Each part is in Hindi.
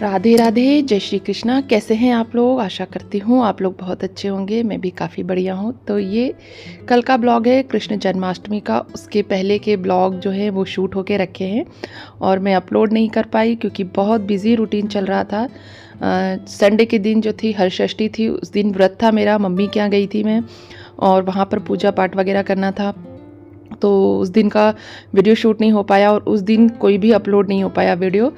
राधे राधे, जय श्री कृष्णा। कैसे हैं आप लोग? आशा करती हूँ आप लोग बहुत अच्छे होंगे। मैं भी काफ़ी बढ़िया हूँ। तो ये कल का ब्लॉग है कृष्ण जन्माष्टमी का। उसके पहले के ब्लॉग जो है वो शूट होके रखे हैं और मैं अपलोड नहीं कर पाई क्योंकि बहुत बिजी रूटीन चल रहा था। संडे के दिन जो थी हरषष्ठी थी, उस दिन व्रत था मेरा। मम्मी के यहाँ गई थी मैं और वहाँ पर पूजा पाठ वगैरह करना था, तो उस दिन का वीडियो शूट नहीं हो पाया और उस दिन कोई भी अपलोड नहीं हो पाया वीडियो।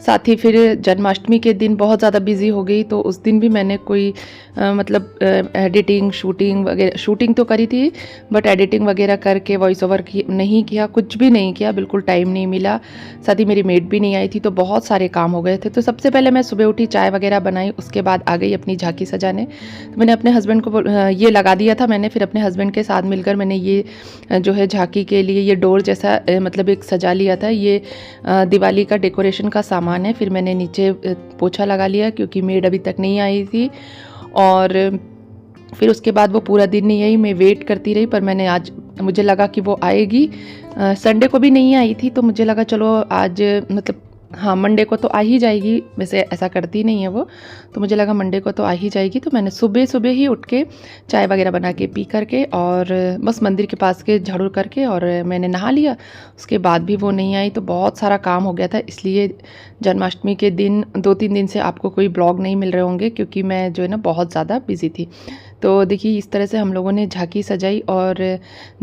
साथ ही फिर जन्माष्टमी के दिन बहुत ज़्यादा बिजी हो गई, तो उस दिन भी मैंने कोई एडिटिंग शूटिंग तो करी थी, बट एडिटिंग वगैरह करके वॉइस ओवर नहीं किया, कुछ भी नहीं किया, बिल्कुल टाइम नहीं मिला। साथ ही मेरी मेड भी नहीं आई थी, तो बहुत सारे काम हो गए थे। तो सबसे पहले मैं सुबह उठी, चाय वगैरह बनाई, उसके बाद आ गई अपनी झांकी सजाने। तो मैंने अपने हस्बैंड को ये लगा दिया था मैंने, फिर अपने हस्बैंड के साथ मिलकर मैंने ये जो है झांकी के लिए ये डोर जैसा मतलब एक सजा लिया था। ये दिवाली का डेकोरेशन का सामान है। फिर मैंने नीचे पोछा लगा लिया क्योंकि मेड अभी तक नहीं आई थी, और फिर उसके बाद वो पूरा दिन नहीं आई। मैं वेट करती रही, पर मैंने आज मुझे लगा कि वो आएगी। संडे को भी नहीं आई थी, तो मुझे लगा चलो आज मतलब हाँ, मंडे को तो आ ही जाएगी। वैसे ऐसा करती नहीं है वो, तो मुझे लगा मंडे को तो आ ही जाएगी। तो मैंने सुबह सुबह ही उठ के चाय वगैरह बना के पी करके और बस मंदिर के पास के झाड़ू करके और मैंने नहा लिया। उसके बाद भी वो नहीं आई, तो बहुत सारा काम हो गया था। इसलिए जन्माष्टमी के दिन 2-3 दिन से आपको कोई ब्लॉग नहीं मिल रहे होंगे, क्योंकि मैं जो है ना बहुत ज़्यादा बिजी थी। तो देखिए इस तरह से हम लोगों ने झांकी सजाई और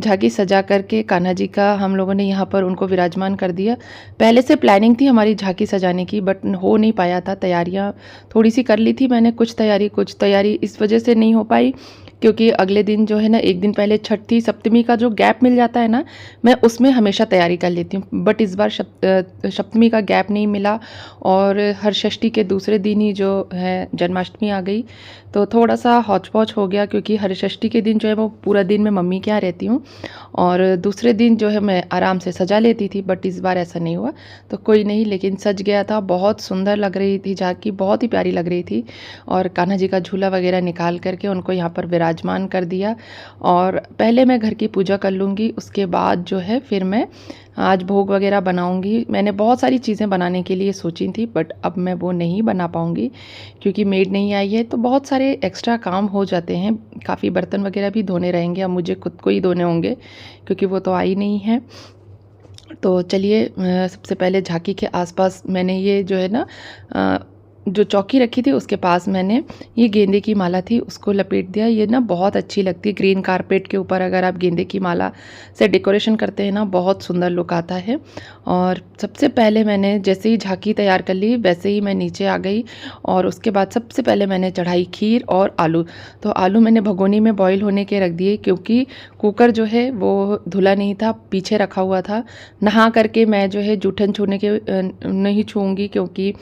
झांकी सजा करके कान्हा जी का हम लोगों ने यहाँ पर उनको विराजमान कर दिया। पहले से प्लानिंग थी हमारी झांकी सजाने की, बट हो नहीं पाया था। तैयारियाँ थोड़ी सी कर ली थी मैंने, कुछ तैयारी इस वजह से नहीं हो पाई क्योंकि अगले दिन जो है ना, एक दिन पहले छठी सप्तमी का जो गैप मिल जाता है ना, मैं उसमें हमेशा तैयारी कर लेती हूँ। बट इस बार सप्तमी का गैप नहीं मिला और हरषष्ठी के दूसरे दिन ही जो है जन्माष्टमी आ गई, तो थोड़ा सा हौच पौच हो गया। क्योंकि हरषष्ठी के दिन जो है वो पूरा दिन मैं मम्मी के यहाँ रहती हूँ और दूसरे दिन जो है मैं आराम से सजा लेती थी, बट इस बार ऐसा नहीं हुआ। तो कोई नहीं, लेकिन सज गया था। बहुत सुंदर लग रही थी झांकी, बहुत ही प्यारी लग रही थी। और कान्हा जी का झूला वगैरह निकाल करके उनको यहाँ पर विराजमान कर दिया। और पहले मैं घर की पूजा कर लूँगी, उसके बाद जो है फिर मैं आज भोग वगैरह बनाऊंगी। मैंने बहुत सारी चीज़ें बनाने के लिए सोची थी, बट अब मैं वो नहीं बना पाऊंगी क्योंकि मेड नहीं आई है। तो बहुत सारे एक्स्ट्रा काम हो जाते हैं, काफ़ी बर्तन वगैरह भी धोने रहेंगे, अब मुझे खुद को ही धोने होंगे क्योंकि वो तो आई नहीं है। तो चलिए सबसे पहले झांकी के आसपास मैंने ये जो है ना जो चौकी रखी थी उसके पास मैंने ये गेंदे की माला थी उसको लपेट दिया। ये ना बहुत अच्छी लगती है ग्रीन कारपेट के ऊपर, अगर आप गेंदे की माला से डेकोरेशन करते हैं ना, बहुत सुंदर लुक आता है। और सबसे पहले मैंने जैसे ही झांकी तैयार कर ली वैसे ही मैं नीचे आ गई और उसके बाद सबसे पहले मैंने चढ़ाई खीर और आलू। तो आलू मैंने भगोनी में बॉईल होने के रख दिए क्योंकि कुकर जो है वो धुला नहीं था, पीछे रखा हुआ था। नहा करके मैं जो है जूठन छूने के नहीं छूऊंगी क्योंकि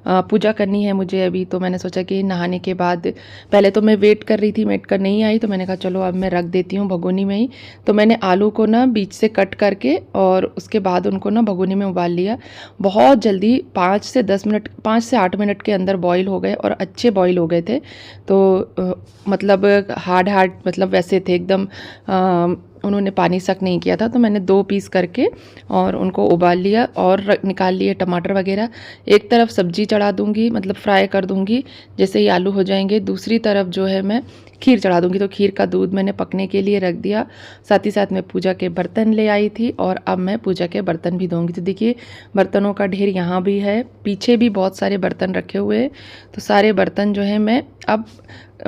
पूजा करनी है मुझे अभी। तो मैंने सोचा कि नहाने के बाद, पहले तो मैं वेट कर रही थी, मेड कर नहीं आई, तो मैंने कहा चलो अब मैं रख देती हूँ भगोनी में ही। तो मैंने आलू को ना बीच से कट करके और उसके बाद उनको ना भगोनी में उबाल लिया। बहुत जल्दी 5 से 8 मिनट के अंदर बॉईल हो गए और अच्छे बॉईल हो गए थे। तो मतलब हार्ड मतलब वैसे थे एकदम, उन्होंने पानी सक नहीं किया था। तो मैंने 2 पीस करके और उनको उबाल लिया और निकाल लिए टमाटर वगैरह। एक तरफ सब्जी चढ़ा दूंगी, मतलब फ्राई कर दूंगी जैसे ही आलू हो जाएंगे, दूसरी तरफ जो है मैं खीर चढ़ा दूंगी। तो खीर का दूध मैंने पकने के लिए रख दिया। साथ ही साथ मैं पूजा के बर्तन ले आई थी और अब मैं पूजा के बर्तन भी धोऊंगी। तो देखिए बर्तनों का ढेर यहाँ भी है, पीछे भी बहुत सारे बर्तन रखे हुए हैं। तो सारे बर्तन जो है मैं अब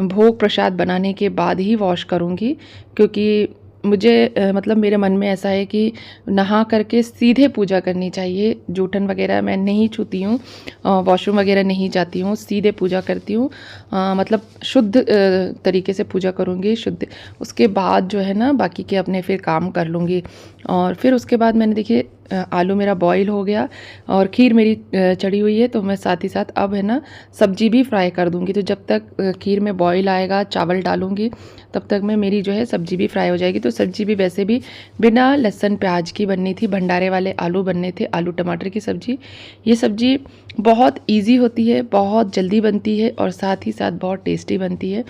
भोग प्रसाद बनाने के बाद ही वॉश करूँगी, क्योंकि मुझे मतलब मेरे मन में ऐसा है कि नहा करके सीधे पूजा करनी चाहिए। जूठन वगैरह मैं नहीं छूती हूँ, वॉशरूम वगैरह नहीं जाती हूँ, सीधे पूजा करती हूँ। मतलब शुद्ध तरीके से पूजा करूँगी, शुद्ध। उसके बाद जो है ना बाकी के अपने फिर काम कर लूँगी। और फिर उसके बाद मैंने देखिए आलू मेरा बॉईल हो गया और खीर मेरी चढ़ी हुई है। तो मैं साथ ही साथ अब है ना सब्जी भी फ्राई कर दूँगी। तो जब तक खीर में बॉईल आएगा, चावल डालूँगी, तब तक मैं मेरी जो है सब्जी भी फ्राई हो जाएगी। तो सब्जी भी वैसे भी बिना लहसुन प्याज की बननी थी, भंडारे वाले आलू बनने थे, आलू टमाटर की सब्जी। ये सब्जी बहुत ईजी होती है, बहुत जल्दी बनती है और साथ ही साथ बहुत टेस्टी बनती है।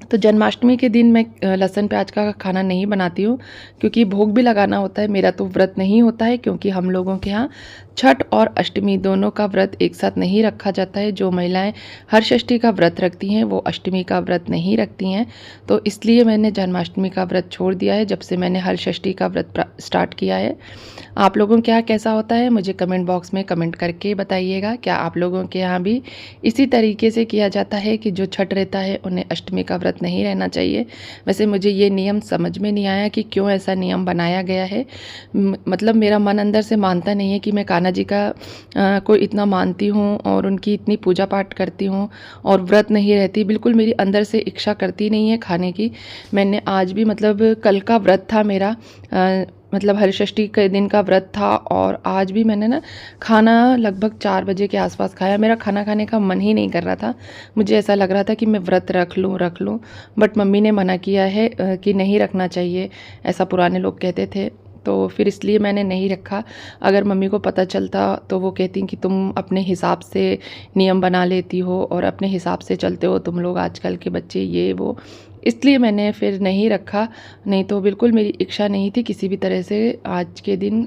तो जन्माष्टमी के दिन मैं लहसुन प्याज का खाना नहीं बनाती हूँ क्योंकि भोग भी लगाना होता है। मेरा तो व्रत नहीं होता है क्योंकि हम लोगों के यहाँ छठ और अष्टमी दोनों का व्रत एक साथ नहीं रखा जाता है। जो महिलाएं हरषष्ठी का व्रत रखती हैं वो अष्टमी का व्रत नहीं रखती हैं। तो इसलिए मैंने जन्माष्टमी का व्रत छोड़ दिया है जब से मैंने हरषष्ठी का व्रत स्टार्ट किया है। आप लोगों के यहाँ कैसा होता है मुझे कमेंट बॉक्स में कमेंट करके बताइएगा। क्या आप लोगों के यहाँ भी इसी तरीके से किया जाता है कि जो छठ रहता है उन्हें अष्टमी का व्रत नहीं रहना चाहिए? वैसे मुझे ये नियम समझ में नहीं आया कि क्यों ऐसा नियम बनाया गया है। मतलब मेरा मन अंदर से मानता नहीं है कि मैं कान्हा जी का को इतना मानती हूँ और उनकी इतनी पूजा पाठ करती हूँ और व्रत नहीं रहती। बिल्कुल मेरी अंदर से इच्छा करती नहीं है खाने की। मैंने आज भी मतलब कल का व्रत था मेरा, मतलब हरषष्ठी के दिन का व्रत था और आज भी मैंने ना खाना लगभग 4 बजे के आसपास खाया। मेरा खाना खाने का मन ही नहीं कर रहा था। मुझे ऐसा लग रहा था कि मैं व्रत रख लूँ, बट मम्मी ने मना किया है कि नहीं रखना चाहिए, ऐसा पुराने लोग कहते थे। तो फिर इसलिए मैंने नहीं रखा। अगर मम्मी को पता चलता तो वो कहती कि तुम अपने हिसाब से नियम बना लेती हो और अपने हिसाब से चलते हो तुम लोग, आजकल के बच्चे ये वो। इसलिए मैंने फिर नहीं रखा। नहीं तो बिल्कुल मेरी इच्छा नहीं थी किसी भी तरह से आज के दिन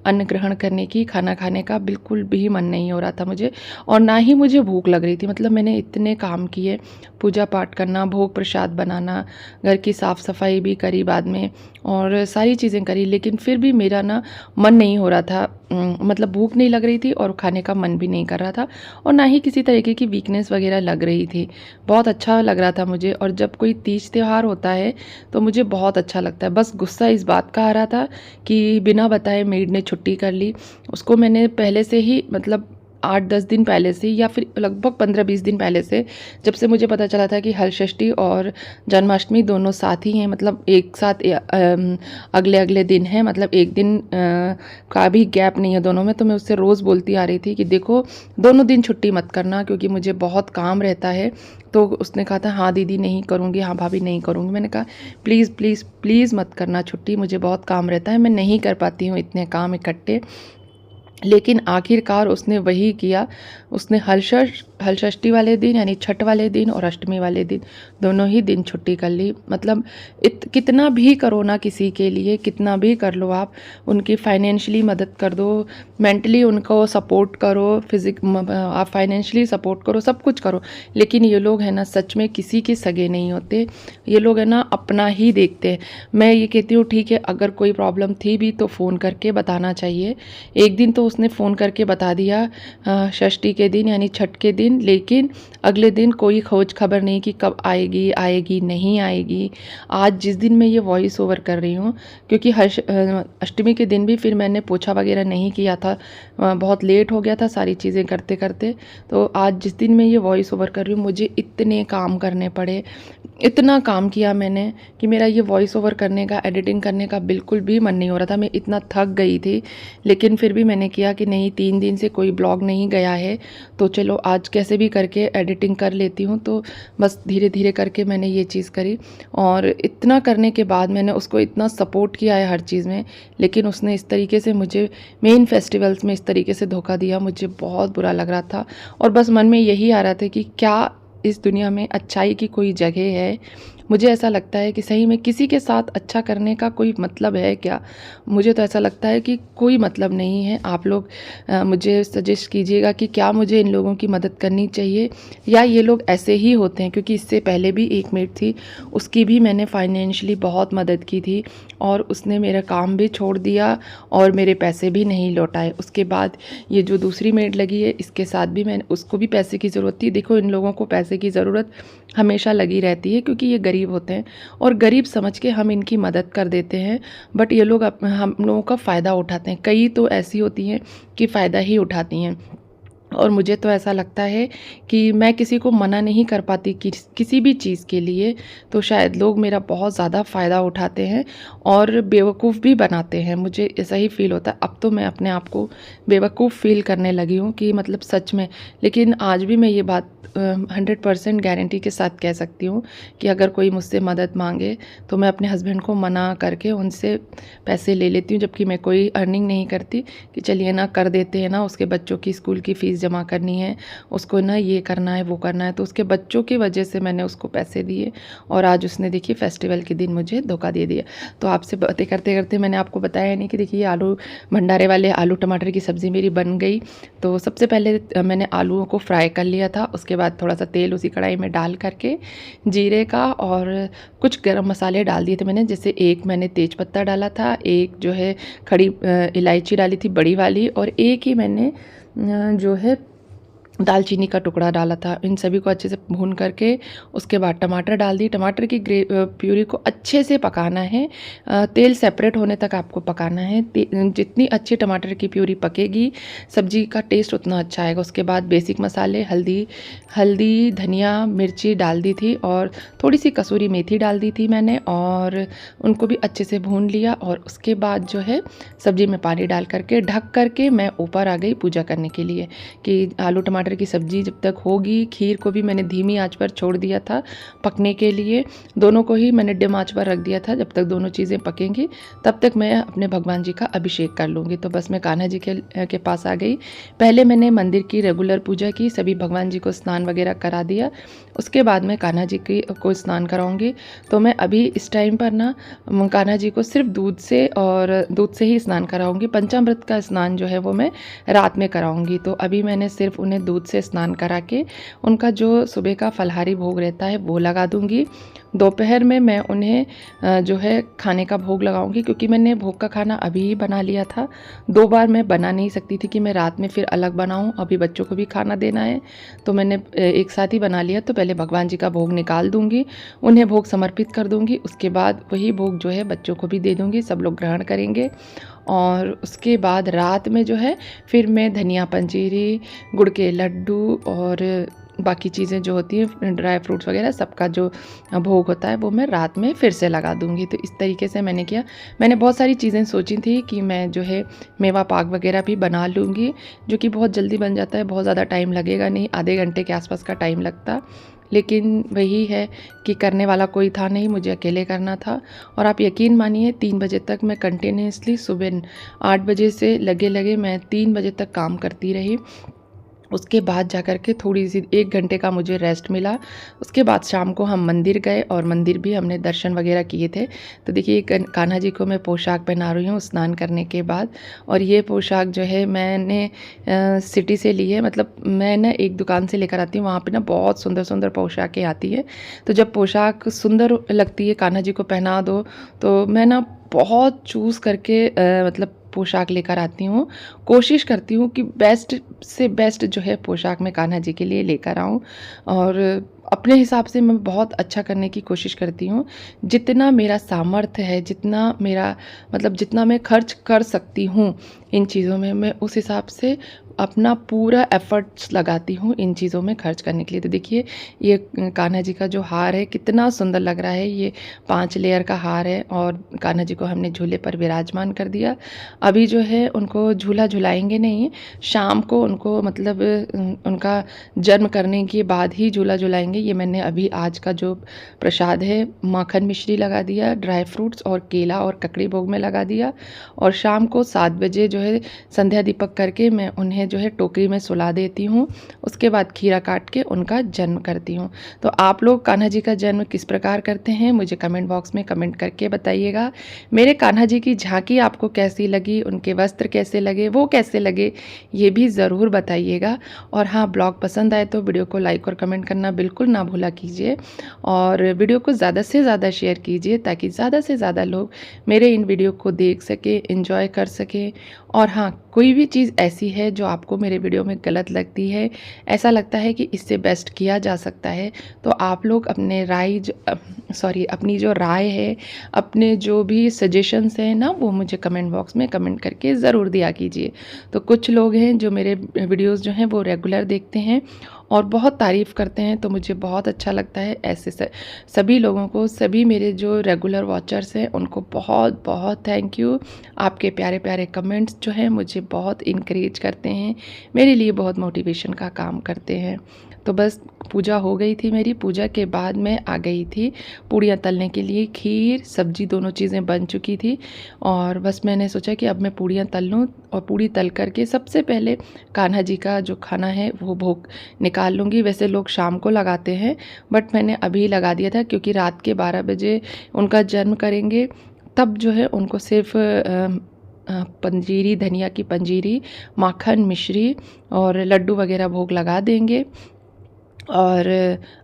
अन्न ग्रहण करने की, खाना खाने का बिल्कुल भी मन नहीं हो रहा था मुझे और ना ही मुझे भूख लग रही थी। मतलब मैंने इतने काम किए, पूजा पाठ करना, भोग प्रसाद बनाना, घर की साफ़ सफाई भी करी बाद में और सारी चीज़ें करी, लेकिन फिर भी मेरा ना मन नहीं हो रहा था। मतलब भूख नहीं लग रही थी और खाने का मन भी नहीं कर रहा था और ना ही किसी तरीके की वीकनेस वगैरह लग रही थी। बहुत अच्छा लग रहा था मुझे। और जब कोई तीज त्यौहार होता है तो मुझे बहुत अच्छा लगता है। बस गुस्सा इस बात का आ रहा था कि बिना बताए मेड ने छुट्टी कर ली। उसको मैंने पहले से ही मतलब 8-10 दिन पहले से या फिर लगभग 15-20 दिन पहले से, जब से मुझे पता चला था कि हरषष्ठी और जन्माष्टमी दोनों साथ ही हैं, मतलब एक साथ अगले अगले दिन है, मतलब एक दिन का भी गैप नहीं है दोनों में। तो मैं उससे रोज़ बोलती आ रही थी कि देखो दोनों दिन छुट्टी मत करना क्योंकि मुझे बहुत काम रहता है। तो उसने कहा था हाँ दीदी नहीं करूँगी, हाँ भाभी नहीं करूँगी। मैंने कहा प्लीज़ प्लीज़ प्लीज़ मत करना छुट्टी, मुझे बहुत काम रहता है, मैं नहीं कर पाती हूँ इतने काम इकट्ठे। लेकिन आखिरकार उसने वही किया। उसने हरषष्ठी वाले दिन यानी छठ वाले दिन और अष्टमी वाले दिन दोनों ही दिन छुट्टी कर ली। मतलब कितना भी करो ना किसी के लिए, कितना भी कर लो आप, उनकी फाइनेंशियली मदद कर दो, मेंटली उनको सपोर्ट करो, आप फाइनेंशियली सपोर्ट करो, सब कुछ करो, लेकिन ये लोग हैं ना सच में किसी के सगे नहीं होते। ये लोग है ना अपना ही देखते हैं। मैं ये कहती हूँ ठीक है, अगर कोई प्रॉब्लम थी भी तो फ़ोन करके बताना चाहिए। एक दिन तो उसने फ़ोन करके बता दिया षष्ठी के दिन यानी छठ के दिन, लेकिन अगले दिन कोई खोज खबर नहीं कि कब आएगी आएगी नहीं आएगी। आज जिस दिन मैं ये वॉइस ओवर कर रही हूँ, क्योंकि अष्टमी के दिन भी फिर मैंने पोछा वगैरह नहीं किया था, बहुत लेट हो गया था सारी चीज़ें करते करते। तो आज जिस दिन मैं ये वॉइस ओवर कर रही हूँ मुझे इतने काम करने पड़े, इतना काम किया मैंने कि मेरा ये वॉइस ओवर करने का, एडिटिंग करने का बिल्कुल भी मन नहीं हो रहा था। मैं इतना थक गई थी, लेकिन फिर भी मैंने किया कि नहीं 3 दिन से कोई ब्लॉग नहीं गया है तो चलो आज कैसे भी करके एडिटिंग कर लेती हूँ। तो बस धीरे धीरे करके मैंने ये चीज़ करी और इतना करने के बाद मैंने उसको इतना सपोर्ट किया है हर चीज़ में, लेकिन उसने इस तरीके से मुझे मेन फेस्टिवल्स में इस तरीके से धोखा दिया। मुझे बहुत बुरा लग रहा था और बस मन में यही आ रहा था कि क्या इस दुनिया में अच्छाई की कोई जगह है? मुझे ऐसा लगता है कि सही में किसी के साथ अच्छा करने का कोई मतलब है क्या? मुझे तो ऐसा लगता है कि कोई मतलब नहीं है। आप लोग मुझे सजेस्ट कीजिएगा कि क्या मुझे इन लोगों की मदद करनी चाहिए या ये लोग ऐसे ही होते हैं? क्योंकि इससे पहले भी एक मेड थी, उसकी भी मैंने फाइनेंशियली बहुत मदद की थी और उसने मेरा काम भी छोड़ दिया और मेरे पैसे भी नहीं लौटाए। उसके बाद ये जो दूसरी मेड लगी है इसके साथ भी मैंने, उसको भी पैसे की ज़रूरत थी। देखो इन लोगों को पैसे की ज़रूरत हमेशा लगी रहती है क्योंकि ये गरीब होते हैं और गरीब समझ के हम इनकी मदद कर देते हैं, बट ये लोग हम लोगों का फ़ायदा उठाते हैं। कई तो ऐसी होती हैं कि फ़ायदा ही उठाती हैं और मुझे तो ऐसा लगता है कि मैं किसी को मना नहीं कर पाती किसी भी चीज़ के लिए, तो शायद लोग मेरा बहुत ज़्यादा फ़ायदा उठाते हैं और बेवकूफ़ भी बनाते हैं। मुझे ऐसा ही फ़ील होता है। अब तो मैं अपने आप को बेवकूफ़ फ़ील करने लगी हूँ कि मतलब सच में। लेकिन आज भी मैं ये बात 100% गारंटी के साथ कह सकती हूँ कि अगर कोई मुझसे मदद मांगे तो मैं अपने हस्बैंड को मना करके उनसे पैसे ले लेती हूँ, जबकि मैं कोई अर्निंग नहीं करती कि चलिए ना कर देते हैं ना, उसके बच्चों की स्कूल की फ़ीस जमा करनी है, उसको ना ये करना है वो करना है, तो उसके बच्चों की वजह से मैंने उसको पैसे दिए और आज उसने देखिए फेस्टिवल के दिन मुझे धोखा दे दिया। तो आपसे बातें करते करते मैंने आपको बताया नहीं कि देखिए आलू भंडारे वाले आलू टमाटर की सब्ज़ी मेरी बन गई। तो सबसे पहले मैंने आलूओं को फ्राई कर लिया था, उसके बाद थोड़ा सा तेल उसी कढ़ाई में डाल करके जीरे का और कुछ गरम मसाले डाल दिए थे मैंने, जैसे एक मैंने तेज पत्ता डाला था, एक जो है खड़ी इलायची डाली थी बड़ी वाली, और एक ही मैंने जो है दालचीनी का टुकड़ा डाला था। इन सभी को अच्छे से भून करके उसके बाद टमाटर डाल दी। टमाटर की प्यूरी को अच्छे से पकाना है, तेल सेपरेट होने तक आपको पकाना है। जितनी अच्छी टमाटर की प्यूरी पकेगी सब्जी का टेस्ट उतना अच्छा आएगा। उसके बाद बेसिक मसाले हल्दी धनिया मिर्ची डाल दी थी और थोड़ी सी कसूरी मेथी डाल दी थी मैंने, और उनको भी अच्छे से भून लिया। और उसके बाद जो है सब्जी में पानी डाल करके ढक करके मैं ऊपर आ गई पूजा करने के लिए कि आलू टमाटर की सब्ज़ी जब तक होगी। खीर को भी मैंने धीमी आंच पर छोड़ दिया था पकने के लिए, दोनों को ही मैंने डिम आंच पर रख दिया था। जब तक दोनों चीज़ें पकेंगी तब तक मैं अपने भगवान जी का अभिषेक कर लूँगी। तो बस मैं कान्हा जी के पास आ गई। पहले मैंने मंदिर की रेगुलर पूजा की, सभी भगवान जी को स्नान वगैरह करा दिया। उसके बाद मैं कान्हा जी को स्नान कराऊँगी। तो मैं अभी इस टाइम पर ना कान्हा जी को सिर्फ दूध से ही स्नान कराऊँगी। पंचामृत का स्नान जो है वो मैं रात में कराऊँगी। तो अभी मैंने सिर्फ उन्हें दूध से स्नान करा के उनका जो सुबह का फलहारी भोग रहता है वो लगा दूंगी। दोपहर में मैं उन्हें जो है खाने का भोग लगाऊंगी, क्योंकि मैंने भोग का खाना अभी ही बना लिया था। 2 बार मैं बना नहीं सकती थी कि मैं रात में फिर अलग बनाऊं, अभी बच्चों को भी खाना देना है, तो मैंने एक साथ ही बना लिया। तो पहले भगवान जी का भोग निकाल दूंगी, उन्हें भोग समर्पित कर दूंगी, उसके बाद वही भोग जो है बच्चों को भी दे दूंगी, सब लोग ग्रहण करेंगे। और उसके बाद रात में जो है फिर मैं धनिया पंजीरी, गुड़ के लड्डू और बाकी चीज़ें जो होती हैं ड्राई फ्रूट्स वगैरह सबका जो भोग होता है वो मैं रात में फिर से लगा दूंगी। तो इस तरीके से मैंने किया। मैंने बहुत सारी चीज़ें सोची थी कि मैं जो है मेवा पाक वगैरह भी बना लूँगी, जो कि बहुत जल्दी बन जाता है, बहुत ज़्यादा टाइम लगेगा नहीं, आधे घंटे के आसपास का टाइम लगता। लेकिन वही है कि करने वाला कोई था नहीं, मुझे अकेले करना था। और आप यकीन मानिए 3 बजे तक मैं कंटिन्यूसली सुबह 8 बजे से लगे मैं 3 बजे तक काम करती रही। उसके बाद जा कर के थोड़ी सी 1 घंटे का मुझे रेस्ट मिला। उसके बाद शाम को हम मंदिर गए और मंदिर भी हमने दर्शन वगैरह किए थे। तो देखिए कान्हा जी को मैं पोशाक पहना रही हूँ स्नान करने के बाद, और ये पोशाक जो है मैंने सिटी से ली है। मतलब मैं ना एक दुकान से लेकर आती हूँ, वहाँ पे ना बहुत सुंदर सुंदर पोशाकें आती है। तो जब पोशाक सुंदर लगती है, कान्हा जी को पहना दो, तो मैं ना बहुत चूज़ करके मतलब पोशाक लेकर आती हूँ। कोशिश करती हूँ कि बेस्ट से बेस्ट जो है पोशाक मैं कान्हा जी के लिए लेकर आऊँ, और अपने हिसाब से मैं बहुत अच्छा करने की कोशिश करती हूँ। जितना मेरा सामर्थ्य है, जितना मेरा मतलब जितना मैं खर्च कर सकती हूँ इन चीज़ों में, मैं उस हिसाब से अपना पूरा एफर्ट्स लगाती हूँ इन चीज़ों में खर्च करने के लिए। तो देखिए ये कान्हा जी का जो हार है कितना सुंदर लग रहा है। ये 5 लेयर का हार है और कान्हा जी को हमने झूले पर विराजमान कर दिया। अभी जो है उनको झूला झुलाएंगे नहीं, शाम को उनको मतलब उनका जन्म करने के बाद ही झूला झुलाएंगे। ये मैंने अभी आज का जो प्रसाद है माखन मिश्री लगा दिया, ड्राई फ्रूट्स और केला और ककड़ी भोग में लगा दिया, और शाम को 7 बजे जो है संध्या दीपक करके मैं उन्हें जो है टोकरी में सुला देती हूँ। उसके बाद खीरा काट के उनका जन्म करती हूँ। तो आप लोग कान्हा जी का जन्म किस प्रकार करते हैं मुझे कमेंट बॉक्स में कमेंट करके बताइएगा। मेरे कान्हा जी की झांकी आपको कैसी लगी, उनके वस्त्र कैसे लगे, वो कैसे लगे, ये भी ज़रूर बताइएगा। और हाँ, ब्लॉग पसंद आए तो वीडियो को लाइक और कमेंट करना बिल्कुल ना भूला कीजिए, और वीडियो को ज़्यादा से ज़्यादा शेयर कीजिए ताकि ज़्यादा से ज़्यादा लोग मेरे इन वीडियो को देख सके, एंजॉय कर सके। और हाँ, कोई भी चीज़ ऐसी है जो आपको मेरे वीडियो में गलत लगती है, ऐसा लगता है कि इससे बेस्ट किया जा सकता है, तो आप लोग अपनी जो राय है, अपने जो भी सजेशंस हैं ना, वो मुझे कमेंट बॉक्स में कमेंट करके ज़रूर दिया कीजिए। तो कुछ लोग हैं जो मेरे वीडियोस जो हैं वो रेगुलर देखते हैं और बहुत तारीफ़ करते हैं, तो मुझे बहुत अच्छा लगता है। ऐसे सभी लोगों को, सभी मेरे जो रेगुलर वॉचर्स हैं उनको बहुत बहुत थैंक यू। आपके प्यारे प्यारे कमेंट्स जो हैं मुझे बहुत इनकरेज करते हैं, मेरे लिए बहुत मोटिवेशन का काम करते हैं। तो बस पूजा हो गई थी मेरी, पूजा के बाद मैं आ गई थी पूड़ियाँ तलने के लिए। खीर सब्जी दोनों चीज़ें बन चुकी थी और बस मैंने सोचा कि अब मैं पूड़ियाँ तल लूँ और पूड़ी तल करके सबसे पहले कान्हा जी का जो खाना है वो भोग निकाल लूँगी। वैसे लोग शाम को लगाते हैं बट मैंने अभी लगा दिया था, क्योंकि रात के 12 बजे उनका जन्म करेंगे, तब जो है उनको सिर्फ पंजीरी, धनिया की पंजीरी, माखन, मिश्री और लड्डू वगैरह भोग लगा देंगे। और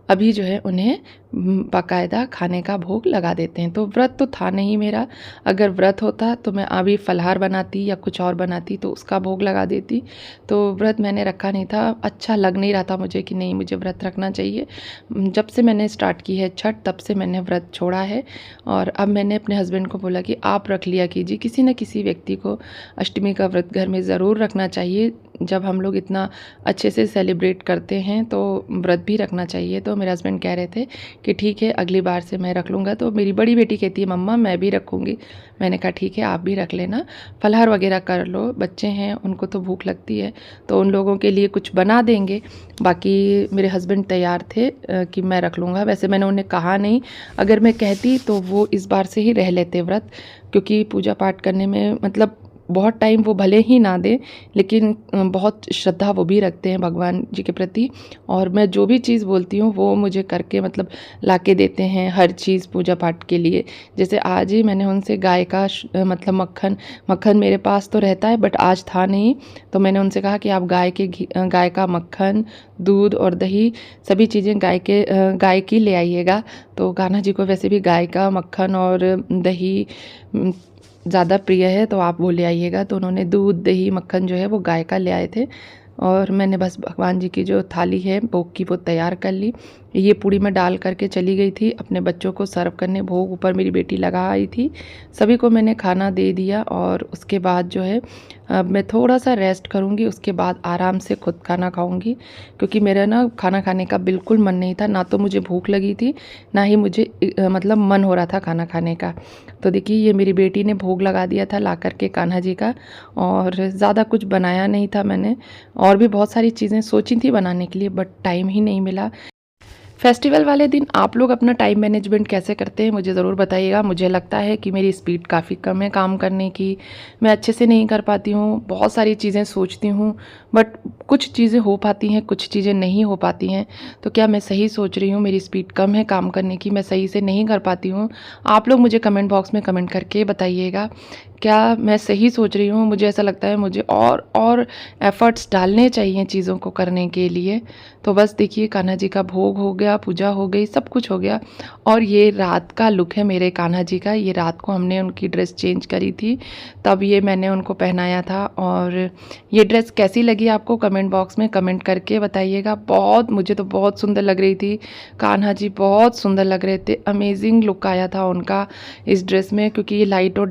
अभी जो है उन्हें बाकायदा खाने का भोग लगा देते हैं। तो व्रत तो था नहीं मेरा, अगर व्रत होता तो मैं अभी फलाहार बनाती या कुछ और बनाती तो उसका भोग लगा देती। तो व्रत मैंने रखा नहीं था, अच्छा लग नहीं रहा था मुझे कि नहीं मुझे व्रत रखना चाहिए। जब से मैंने स्टार्ट की है छठ तब से मैंने व्रत छोड़ा है और अब मैंने अपने हस्बैंड को बोला कि आप रख लिया कीजिए। किसी न किसी व्यक्ति को अष्टमी का व्रत घर में ज़रूर रखना चाहिए। जब हम लोग इतना अच्छे से सेलिब्रेट करते हैं तो व्रत भी रखना चाहिए। तो मेरे हस्बैंड कह रहे थे कि ठीक है अगली बार से मैं रख लूँगा। तो मेरी बड़ी बेटी कहती है मम्मा मैं भी रखूँगी। मैंने कहा ठीक है आप भी रख लेना, फलाहार वगैरह कर लो, बच्चे हैं उनको तो भूख लगती है तो उन लोगों के लिए कुछ बना देंगे। बाकी मेरे हस्बैंड तैयार थे कि मैं रख लूँगा। वैसे मैंने उन्हें कहा नहीं, अगर मैं कहती तो वो इस बार से ही रह लेते व्रत, क्योंकि पूजा पाठ करने में मतलब बहुत टाइम वो भले ही ना दें लेकिन बहुत श्रद्धा वो भी रखते हैं भगवान जी के प्रति। और मैं जो भी चीज़ बोलती हूँ वो मुझे करके मतलब ला के देते हैं हर चीज़ पूजा पाठ के लिए। जैसे आज ही मैंने उनसे गाय का मतलब मक्खन मेरे पास तो रहता है बट आज था नहीं, तो मैंने उनसे कहा कि आप गाय का मक्खन, दूध और दही सभी चीज़ें गाय की ले आइएगा। तो कान्हा जी को वैसे भी गाय का मक्खन और दही ज़्यादा प्रिय है, तो आप वो ले आइएगा। तो उन्होंने दूध, दही, मक्खन जो है वो गाय का ले आए थे और मैंने बस भगवान जी की जो थाली है भोग की वो तैयार कर ली। ये पूड़ी में डाल करके चली गई थी अपने बच्चों को सर्व करने। भोग ऊपर मेरी बेटी लगा आई थी, सभी को मैंने खाना दे दिया और उसके बाद जो है अब मैं थोड़ा सा रेस्ट करूँगी, उसके बाद आराम से खुद खाना खाऊँगी। क्योंकि मेरा ना खाना खाने का बिल्कुल मन नहीं था, ना तो मुझे भूख लगी थी ना ही मुझे मतलब मन हो रहा था खाना खाने का। तो देखिए ये मेरी बेटी ने भोग लगा दिया था ला करके कान्हा जी का, और ज़्यादा कुछ बनाया नहीं था मैंने। और भी बहुत सारी चीज़ें सोची थी बनाने के लिए बट टाइम ही नहीं मिला। फेस्टिवल वाले दिन आप लोग अपना टाइम मैनेजमेंट कैसे करते हैं मुझे ज़रूर बताइएगा। मुझे लगता है कि मेरी स्पीड काफ़ी कम है काम करने की, मैं अच्छे से नहीं कर पाती हूँ, बहुत सारी चीज़ें सोचती हूँ बट कुछ चीज़ें हो पाती हैं, कुछ चीज़ें नहीं हो पाती हैं। तो क्या मैं सही सोच रही हूँ, मेरी स्पीड कम है काम करने की, मैं सही से नहीं कर पाती हूँ? आप लोग मुझे कमेंट बॉक्स में कमेंट करके बताइएगा क्या मैं सही सोच रही हूँ। मुझे ऐसा लगता है मुझे और एफ़र्ट्स डालने चाहिए चीज़ों को करने के लिए। तो बस देखिए कान्हा जी का भोग हो गया, पूजा हो गई, सब कुछ हो गया। और ये रात का लुक है मेरे कान्हा जी का। ये रात को हमने उनकी ड्रेस चेंज करी थी तब ये मैंने उनको पहनाया था। और ये ड्रेस कैसी लगी आपको कमेंट बॉक्स में कमेंट करके बताइएगा। मुझे तो बहुत सुंदर लग रही थी, कान्हा जी बहुत सुंदर लग रहे थे, अमेजिंग लुक आया था उनका इस ड्रेस में। क्योंकि ये लाइट और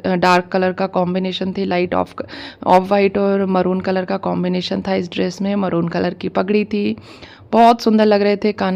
डार्क कलर का कॉम्बिनेशन थी, लाइट ऑफ वाइट और मरून कलर का कॉम्बिनेशन था इस ड्रेस में। मरून कलर की पगड़ी थी, बहुत सुंदर लग रहे थे कान्हा।